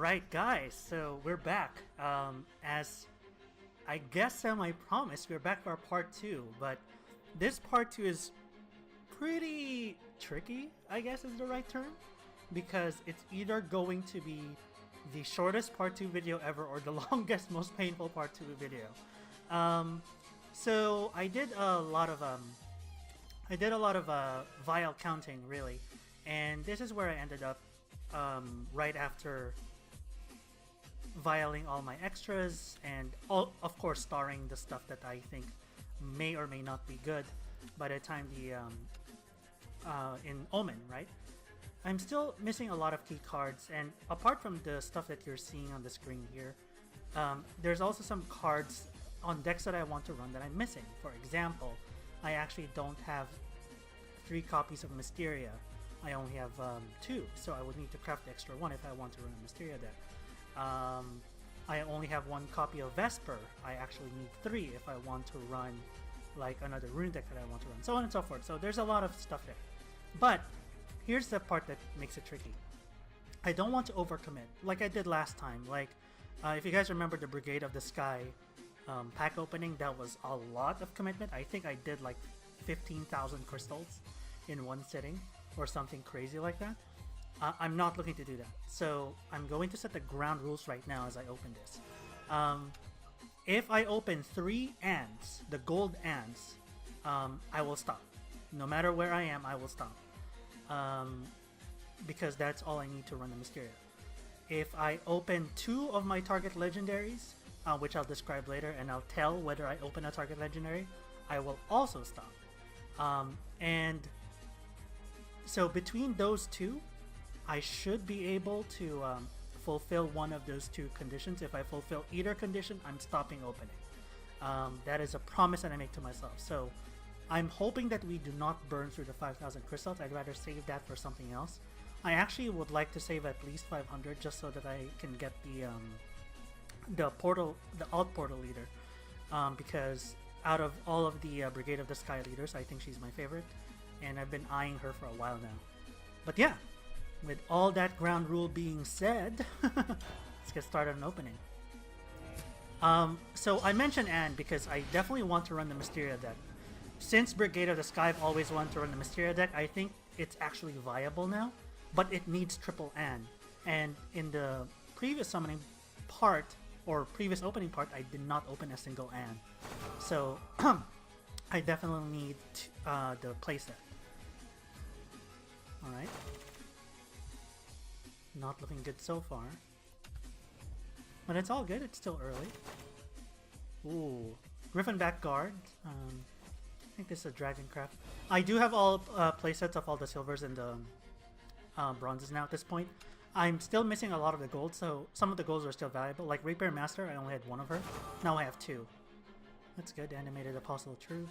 Alright guys, so we're back. As I guess semi-promised, we're back for our part 2, but this part 2 is pretty tricky, I guess is the right term, because it's either going to be the shortest part 2 video ever or the longest, most painful part 2 video. So I did a lot of vial counting, really, and this is where I ended up right after vialing all my extras and of course starring the stuff that I think may or may not be good by the time the in Omen, right? I'm still missing a lot of key cards, and apart from the stuff that you're seeing on the screen here, there's also some cards on decks that I want to run that I'm missing. For example, I actually don't have 3 copies of Mysteria. I only have 2, so I would need to craft the extra 1 if I want to run a Mysteria deck. I only have 1 copy of Vesper. I actually need 3 if I want to run like another rune deck that I want to run, so on and so forth. So there's a lot of stuff there. But here's the part that makes it tricky. I don't want to overcommit like I did last time. Like if you guys remember the Brigade of the Sky pack opening, that was a lot of commitment. I think I did like 15,000 crystals in one sitting or something crazy like that. I'm not looking to do that, so I'm going to set the ground rules right now as I open this. If I open 3 ants, the gold ants, I will stop. No matter where I am, I will stop. Because that's all I need to run the Mysteria. If I open 2 of my target legendaries, which I'll describe later, and I'll tell whether I open a target legendary, I will also stop. And so between those 2, I should be able to fulfill one of those 2 conditions. If I fulfill either condition, I'm stopping opening. That is a promise that I make to myself. So I'm hoping that we do not burn through the 5,000 crystals. I'd rather save that for something else. I actually would like to save at least 500 just so that I can get the alt portal leader. Because out of all of the Brigade of the Sky leaders, I think she's my favorite, and I've been eyeing her for a while now. But yeah, with all that ground rule being said, let's get started on opening. So I mentioned Anne because I definitely want to run the Mysteria deck. Since Brigade of the Sky I've always wanted to run the Mysteria deck, I think it's actually viable now, but it needs triple Anne. And in the previous summoning part, or previous opening part, I did not open a single Anne. So I definitely need the playset. Alright. Not looking good so far. But it's all good, it's still early. Ooh. Griffinback Guard. I think this is a Dragoncraft. I do have all playsets of all the silvers and the bronzes now at this point. I'm still missing a lot of the gold, so some of the golds are still valuable. Like Rapier Master, I only had 1 of her. Now I have 2. That's good. Animated Apostle of Truth.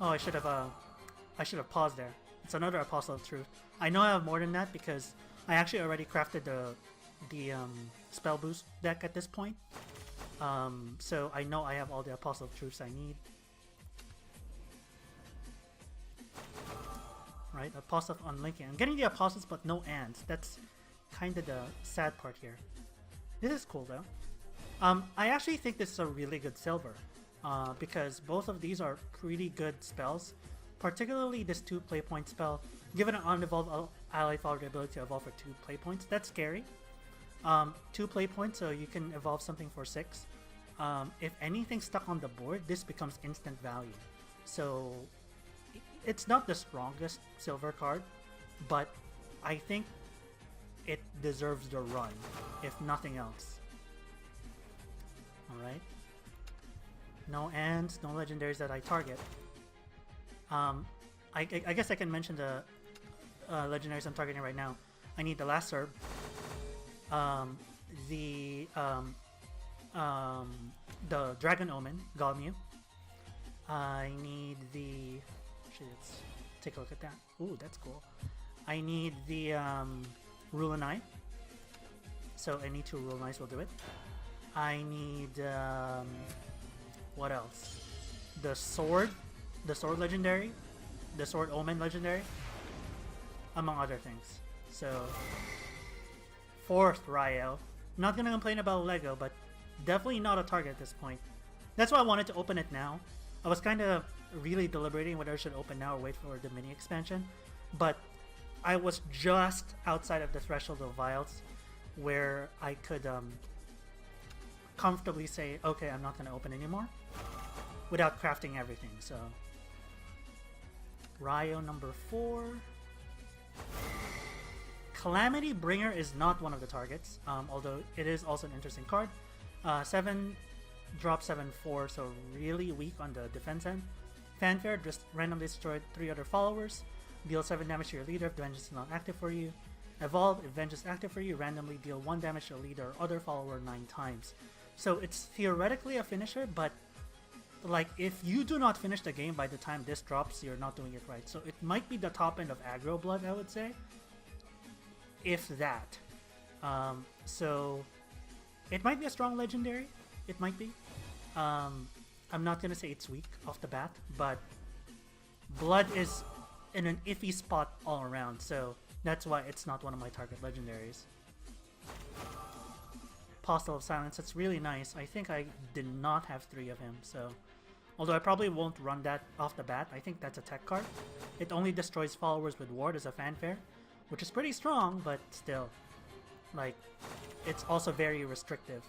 Oh, I should have paused there. It's another Apostle of Truth. I know I have more than that because I actually already crafted the spell boost deck at this point. So I know I have all the Apostle of Truths I need. Right, Apostle of Unlinking. I'm getting the Apostles but no ants. That's kind of the sad part here. This is cool though. I actually think this is a really good silver because both of these are pretty good spells. Particularly this 2 play point spell. Given an unevolved ally follower the ability to evolve for 2 play points. That's scary. 2 play points, so you can evolve something for 6. If anything stuck on the board, this becomes instant value. So it's not the strongest silver card, but I think it deserves the run, if nothing else. Alright. No ants, no legendaries that I target. I guess I can mention the legendaries I'm targeting right now. I need the Last Serb, the Dragon Omen, Galmu. I need the... Actually, let's take a look at that. Ooh, that's cool. I need the Rulanai. So any 2 Rulanais will do it. I need... what else? The Sword Legendary, the Sword Omen Legendary, among other things. So 4th Ryo. Not gonna complain about Lego, but definitely not a target at this point. That's why I wanted to open it now. I was kind of really deliberating whether I should open now or wait for the mini expansion, but I was just outside of the threshold of vials where I could comfortably say, okay, I'm not going to open anymore without crafting everything. So Ryo number 4. Calamity Bringer is not one of the targets, although it is also an interesting card. 7 drop 7/4, so really weak on the defense end. Fanfare, just randomly destroy 3 other followers. Deal 7 damage to your leader if Vengeance is not active for you. Evolve, if Vengeance is active for you, randomly deal 1 damage to your leader or other follower 9 times. So it's theoretically a finisher, but like if you do not finish the game by the time this drops, you're not doing it right. So it might be the top end of aggro blood, I would say. If that. So it might be a strong legendary. It might be. I'm not gonna say it's weak off the bat, but blood is in an iffy spot all around, so that's why it's not one of my target legendaries. Apostle of Silence, that's really nice. I think I did not have 3 of him, so although I probably won't run that off the bat, I think that's a tech card. It only destroys followers with ward as a fanfare, which is pretty strong, but still, like, it's also very restrictive.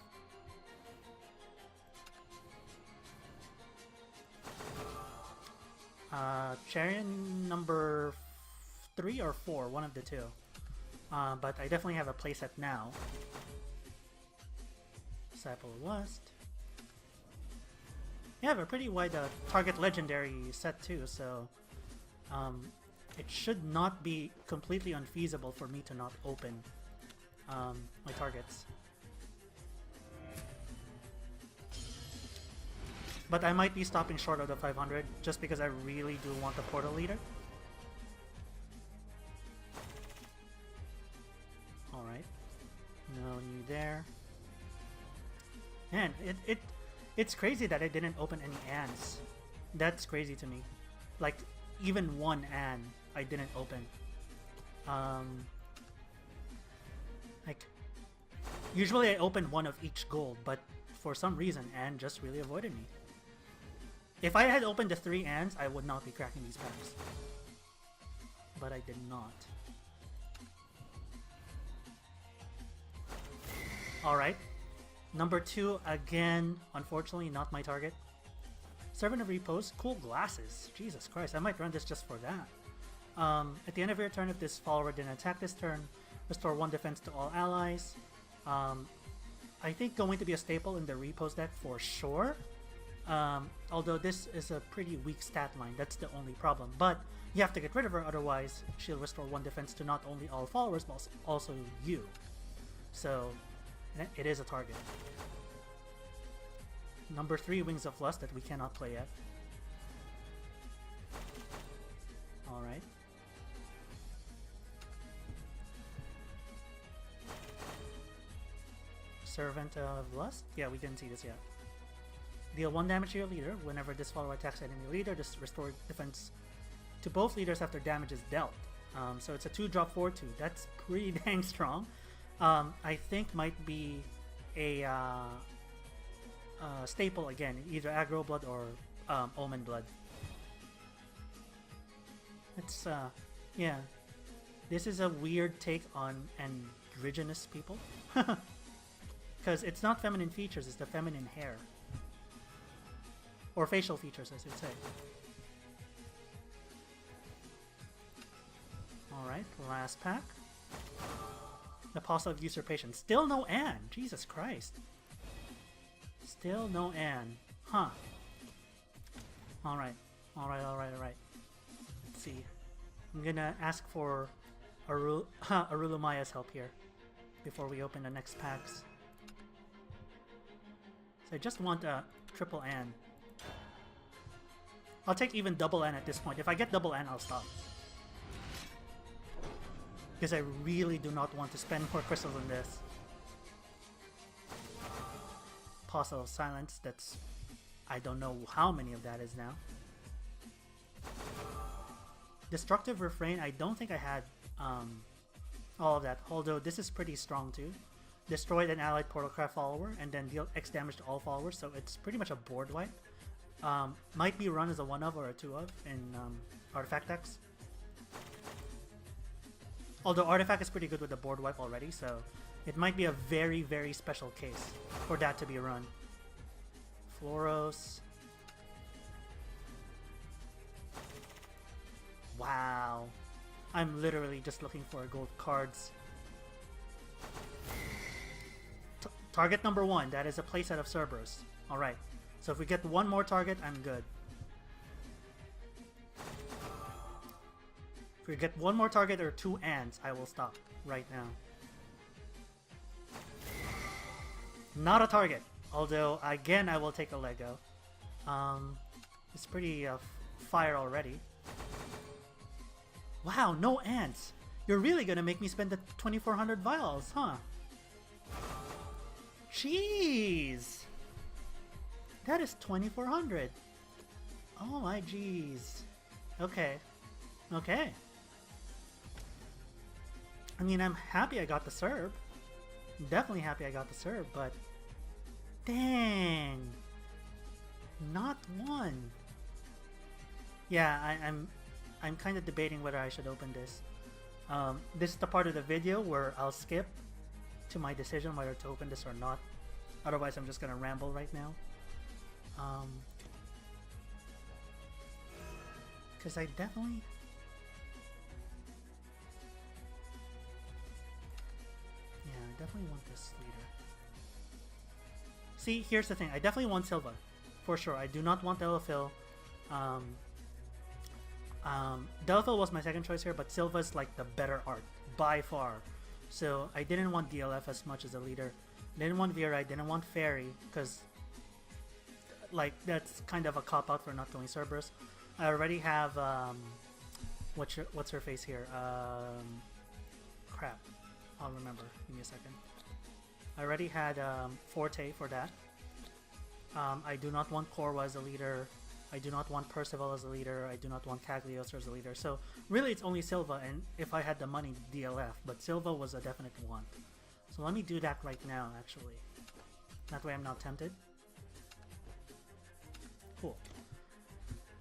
Charion number 3 or 4, one of the two. But I definitely have a playset now. Disciple of Lust. You have a pretty wide target legendary set too, so it should not be completely unfeasible for me to not open my targets. But I might be stopping short of the 500 just because I really do want the portal leader. Alright. No new there. Man, it's crazy that I didn't open any Ans. That's crazy to me. Like, even one An I didn't open. Like, usually I open one of each gold, but for some reason An just really avoided me. If I had opened the 3 Ans, I would not be cracking these packs. But I did not. Alright. Number 2, again, unfortunately not my target. Servant of Repose, cool glasses. Jesus Christ, I might run this just for that. At the end of your turn, if this follower didn't attack this turn, restore 1 defense to all allies. I think going to be a staple in the Repose deck for sure. Although this is a pretty weak stat line, that's the only problem. But you have to get rid of her, otherwise she'll restore 1 defense to not only all followers, but also you. So, it is a target. Number 3, Wings of Lust, that we cannot play yet. Alright. Servant of Lust? Yeah, we didn't see this yet. Deal 1 damage to your leader. Whenever this follower attacks enemy leader, just restore defense to both leaders after damage is dealt. So it's a 2-drop 4/2. That's pretty dang strong. I think might be a staple again, either aggro blood or Omen blood. It's yeah. This is a weird take on androgynous people. Because it's not feminine features, it's the feminine hair. Or facial features, I should say. Alright, last pack. Apostle of Usurpation. Still no An! Jesus Christ. Still no An. Huh. Alright. Alright. Let's see. I'm gonna ask for Arulumaya's help here before we open the next packs. So I just want a triple An. I'll take even double N at this point. If I get double N, I'll stop. Because I really do not want to spend more crystals on this. Apostle of Silence, that's... I don't know how many of that is now. Destructive Refrain, I don't think I had all of that. Although this is pretty strong too. Destroyed an allied Portalcraft follower and then deal X damage to all followers, so it's pretty much a board wipe. Might be run as a 1-of or a 2-of in Artifact decks. Although Artifact is pretty good with the board wipe already, so it might be a very, very special case for that to be run. Floros. Wow. I'm literally just looking for gold cards. Target number 1, that is a playset of Cerberus. Alright, so if we get one more target, I'm good. If we get one more target or 2 ants, I will stop right now. Not a target, although again I will take a Lego. It's pretty fire already. Wow, no ants! You're really gonna make me spend the 2400 vials, huh? Jeez! That is 2400. Oh my jeez. Okay. Okay. I mean, I'm happy I got the Serb. Definitely happy I got the Serb, but dang. Not one. Yeah, I'm kind of debating whether I should open this. This is the part of the video where I'll skip to my decision whether to open this or not. Otherwise, I'm just gonna ramble right now. Because I definitely... Yeah, I definitely want this leader. See, here's the thing. I definitely want Silva. For sure. I do not want Delafil. Delafil was my second choice here, but Silva's like the better art. By far. So I didn't want DLF as much as a leader. Didn't want Vera, I didn't want Fairy, because like that's kind of a cop-out for not going Cerberus. I already have what's her face here? Crap. I'll remember. Give me a second. I already had Forte for that. I do not want Korwa as a leader. I do not want Percival as a leader. I do not want Cagliostro as a leader. So really it's only Silva, and if I had the money, DLF. But Silva was a definite want. So let me do that right now, actually. That way I'm not tempted. Cool.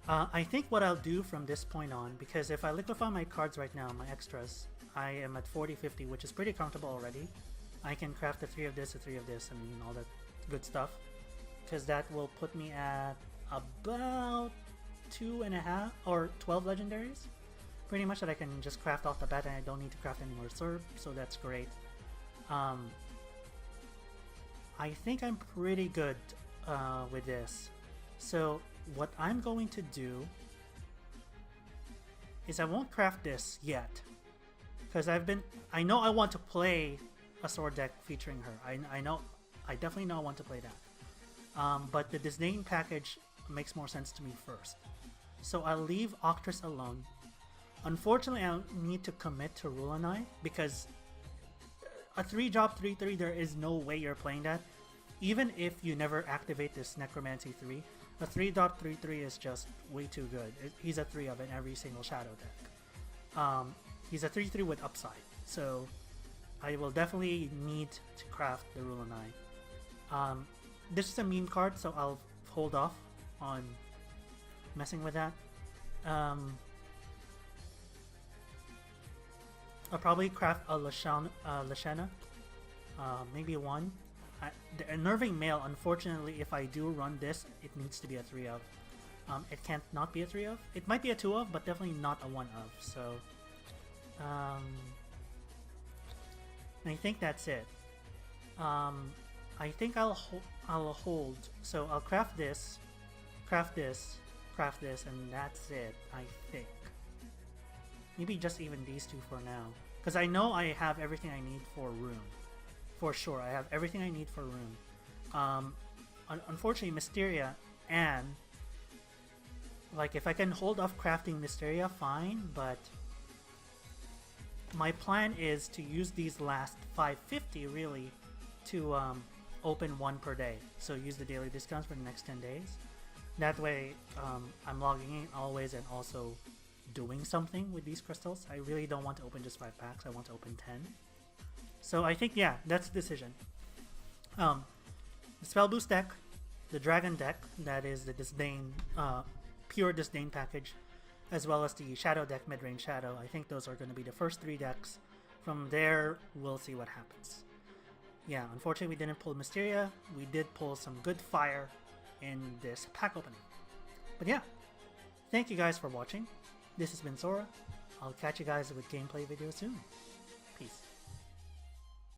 I think what I'll do from this point on, because if I liquefy my cards right now, my extras, I am at 40-50, which is pretty comfortable already. I can craft a 3 of this, a 3 of this, and all that good stuff. Because that will put me at about 2.5 or 12 legendaries. Pretty much that I can just craft off the bat, and I don't need to craft any more Serb, so that's great. I think I'm pretty good with this. So what I'm going to do is I won't craft this yet, because I know I want to play a sword deck featuring her. I definitely know I want to play that. But the Disdain package makes more sense to me first. So I'll leave Octress alone. Unfortunately, I'll need to commit to Rulanai, because a 3-drop 3/3, there is no way you're playing that. Even if you never activate this Necromancy 3, a 3-drop 3/3 is just way too good. He's a 3 of in every single Shadow deck. He's a 3/3 with upside, so I will definitely need to craft the Rulanai. This is a meme card, so I'll hold off on messing with that. I'll probably craft a Lashana, maybe 1. The Unnerving Male, unfortunately, if I do run this, it needs to be a 3 of. It can't not be a 3 of. It might be a 2 of, but definitely not a 1 of. So, I think that's it. I think I'll hold. So I'll craft this, craft this, craft this, and that's it. I think. Maybe just even these 2 for now. Because I know I have everything I need for Rune. For sure, I have everything I need for Rune. Unfortunately, Mysteria and... Like, if I can hold off crafting Mysteria, fine, but... My plan is to use these last 550, really, to open 1 per day. So use the daily discounts for the next 10 days. That way, I'm logging in always and also doing something with these crystals. I really don't want to open just 5 packs. I want to open 10. So I think, yeah, that's the decision. The Spell Boost deck, the Dragon deck, that is the Disdain, pure Disdain package, as well as the Shadow deck, Midrange Shadow. I think those are going to be the first 3 decks. From there, we'll see what happens. Yeah, unfortunately we didn't pull Mysteria. We did pull some good fire in this pack opening. But yeah, thank you guys for watching. This has been Sora. I'll catch you guys with gameplay videos soon.